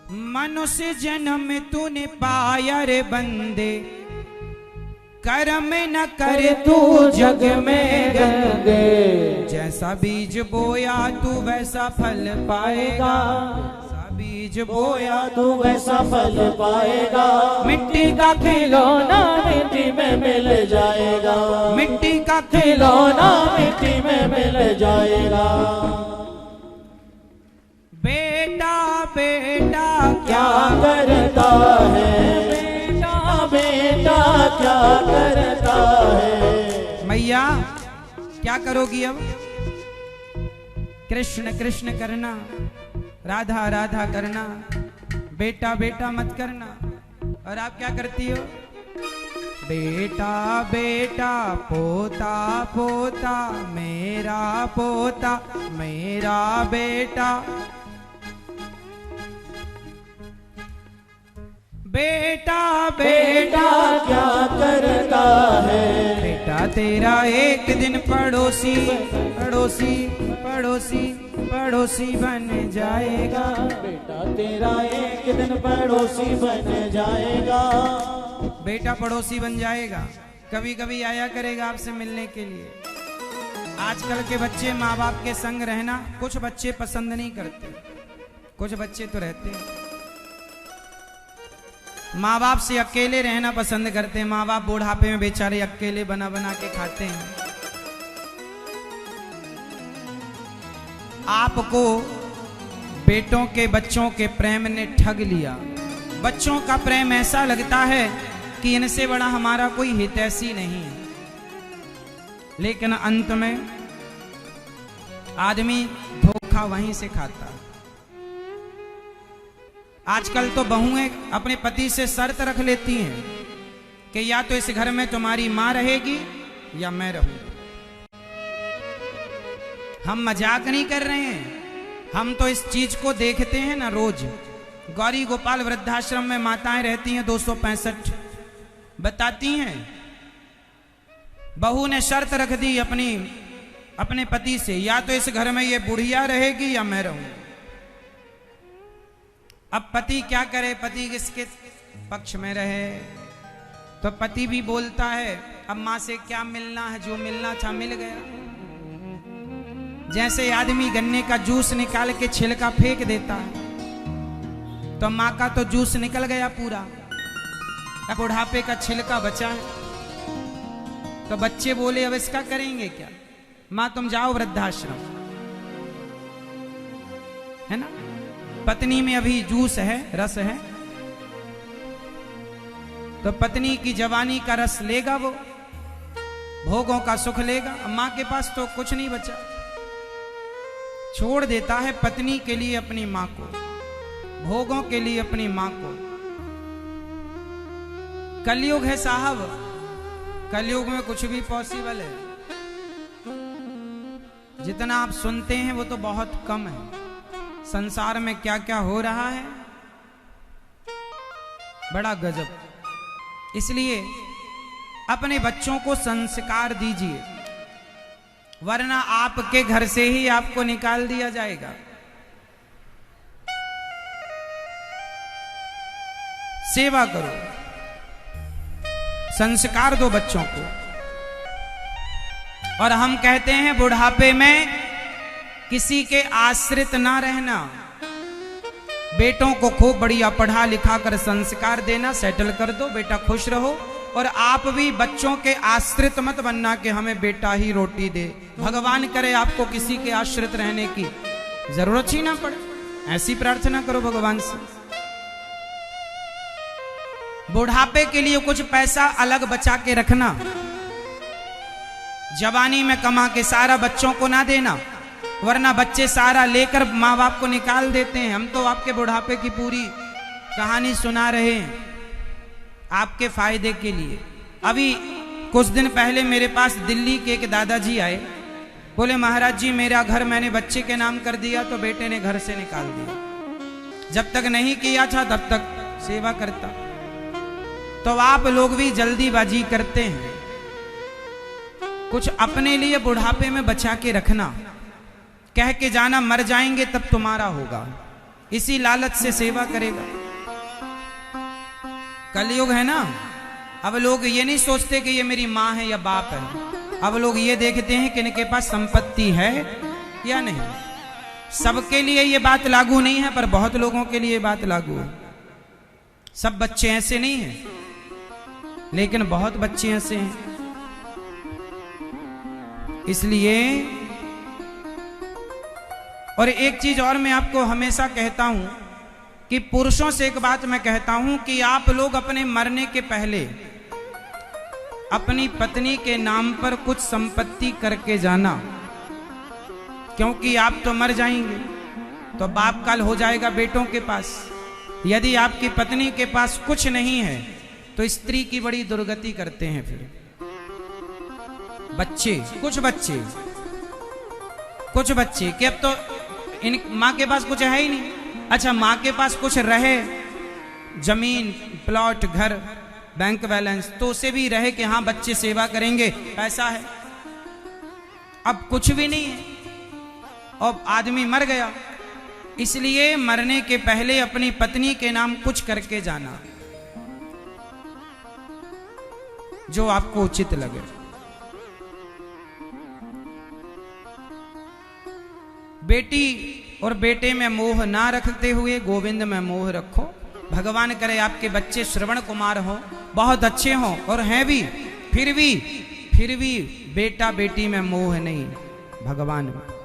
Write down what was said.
मनुष्य जन्म तूने पाया रे बंदे, कर्म न करे तू जग में गंदे। जैसा बीज बोया तू वैसा फल पाएगा, बीज बोया तू वैसा फल पाएगा। मिट्टी का खिलौना मिट्टी में मिल जाएगा, मिट्टी का खिलौना मिट्टी में मिल जाएगा। बेटा बेटा क्या करता है, बेटा बेटा क्या करता है। मैया क्या करोगी अब? कृष्ण कृष्ण करना, राधा राधा करना, बेटा बेटा मत करना। और आप क्या करती हो? बेटा बेटा पोता पोता मेरा पोता मेरा बेटा। बेटा बेटा क्या करता है, बेटा तेरा एक दिन पड़ोसी पड़ोसी पड़ोसी पड़ोसी बन जाएगा। बेटा तेरा एक दिन पड़ोसी बन जाएगा। बेटा पड़ोसी बन जाएगा, कभी कभी आया करेगा आपसे मिलने के लिए। आजकल के बच्चे माँ बाप के संग रहना कुछ बच्चे पसंद नहीं करते, कुछ बच्चे तो रहते हैं माँ बाप से अकेले रहना पसंद करते हैं। माँ बाप बुढ़ापे में बेचारे अकेले बना बना के खाते हैं। आपको बेटों के बच्चों के प्रेम ने ठग लिया। बच्चों का प्रेम ऐसा लगता है कि इनसे बड़ा हमारा कोई हितैषी नहीं है, लेकिन अंत में आदमी धोखा वहीं से खाता है। आजकल तो बहुएं अपने पति से शर्त रख लेती हैं कि या तो इस घर में तुम्हारी मां रहेगी या मैं रहूंगा। हम मजाक नहीं कर रहे हैं, हम तो इस चीज को देखते हैं ना रोज। गौरी गोपाल वृद्धाश्रम में माताएं रहती हैं 265, बताती हैं बहू ने शर्त रख दी अपने पति से, या तो इस घर में ये बुढ़िया रहेगी या मैं रहूंगा। अब पति क्या करे, पति किसके पक्ष में रहे? तो पति भी बोलता है अब मां से क्या मिलना है, जो मिलना था मिल गया। जैसे आदमी गन्ने का जूस निकाल के छिलका फेंक देता है, तो मां का तो जूस निकल गया पूरा, अब बुढ़ापे का छिलका बचा है। तो बच्चे बोले अब इसका करेंगे क्या? मां तुम जाओ वृद्धाश्रम, है ना। पत्नी में अभी जूस है, रस है, तो पत्नी की जवानी का रस लेगा वो, भोगों का सुख लेगा। मां के पास तो कुछ नहीं बचा, छोड़ देता है पत्नी के लिए अपनी मां को, भोगों के लिए अपनी मां को। कलयुग है साहब, कलयुग में कुछ भी पॉसिबल है। जितना आप सुनते हैं वो तो बहुत कम है। संसार में क्या क्या हो रहा है, बड़ा गजब। इसलिए अपने बच्चों को संस्कार दीजिए, वरना आपके घर से ही आपको निकाल दिया जाएगा। सेवा करो, संस्कार दो बच्चों को। और हम कहते हैं बुढ़ापे में किसी के आश्रित ना रहना, बेटों को खूब बढ़िया पढ़ा लिखा कर संस्कार देना, सेटल कर दो, बेटा खुश रहो। और आप भी बच्चों के आश्रित मत बनना कि हमें बेटा ही रोटी दे। भगवान करे आपको किसी के आश्रित रहने की जरूरत ही ना पड़े, ऐसी प्रार्थना करो भगवान से। बुढ़ापे के लिए कुछ पैसा अलग बचा के रखना, जवानी में कमा के सारा बच्चों को ना देना, वरना बच्चे सारा लेकर माँ बाप को निकाल देते हैं। हम तो आपके बुढ़ापे की पूरी कहानी सुना रहे हैं आपके फायदे के लिए। अभी कुछ दिन पहले मेरे पास दिल्ली के एक दादाजी आए, बोले महाराज जी मेरा घर मैंने बच्चे के नाम कर दिया तो बेटे ने घर से निकाल दिया, जब तक नहीं किया था तब तक सेवा करता। तो आप लोग भी जल्दीबाजी करते हैं, कुछ अपने लिए बुढ़ापे में बचा के रखना, कह के जाना मर जाएंगे तब तुम्हारा होगा। इसी लालच से सेवा करेगा। कलयुग है ना, अब लोग ये नहीं सोचते कि ये मेरी माँ है या बाप है, अब लोग ये देखते हैं कि इनके पास संपत्ति है या नहीं। सबके लिए ये बात लागू नहीं है, पर बहुत लोगों के लिए बात लागू है। सब बच्चे ऐसे नहीं हैं, लेकिन बहुत बच्चे ऐसे हैं। इसलिए और एक चीज और मैं आपको हमेशा कहता हूं कि पुरुषों से एक बात मैं कहता हूं कि आप लोग अपने मरने के पहले अपनी पत्नी के नाम पर कुछ संपत्ति करके जाना, क्योंकि आप तो मर जाएंगे तो बाप काल हो जाएगा बेटों के पास। यदि आपकी पत्नी के पास कुछ नहीं है तो स्त्री की बड़ी दुर्गति करते हैं। फिर कुछ बच्चे कि अब तो इन माँ के पास कुछ है ही नहीं। अच्छा, माँ के पास कुछ रहे, जमीन, प्लॉट, घर, बैंक बैलेंस, तो उसे भी रहे कि हाँ बच्चे सेवा करेंगे, पैसा है। अब कुछ भी नहीं है और आदमी मर गया। इसलिए मरने के पहले अपनी पत्नी के नाम कुछ करके जाना जो आपको उचित लगे। बेटी और बेटे में मोह ना रखते हुए गोविंद में मोह रखो। भगवान करे आपके बच्चे श्रवण कुमार हो, बहुत अच्छे हों और हैं भी, फिर भी बेटा बेटी में मोह नहीं, भगवान में।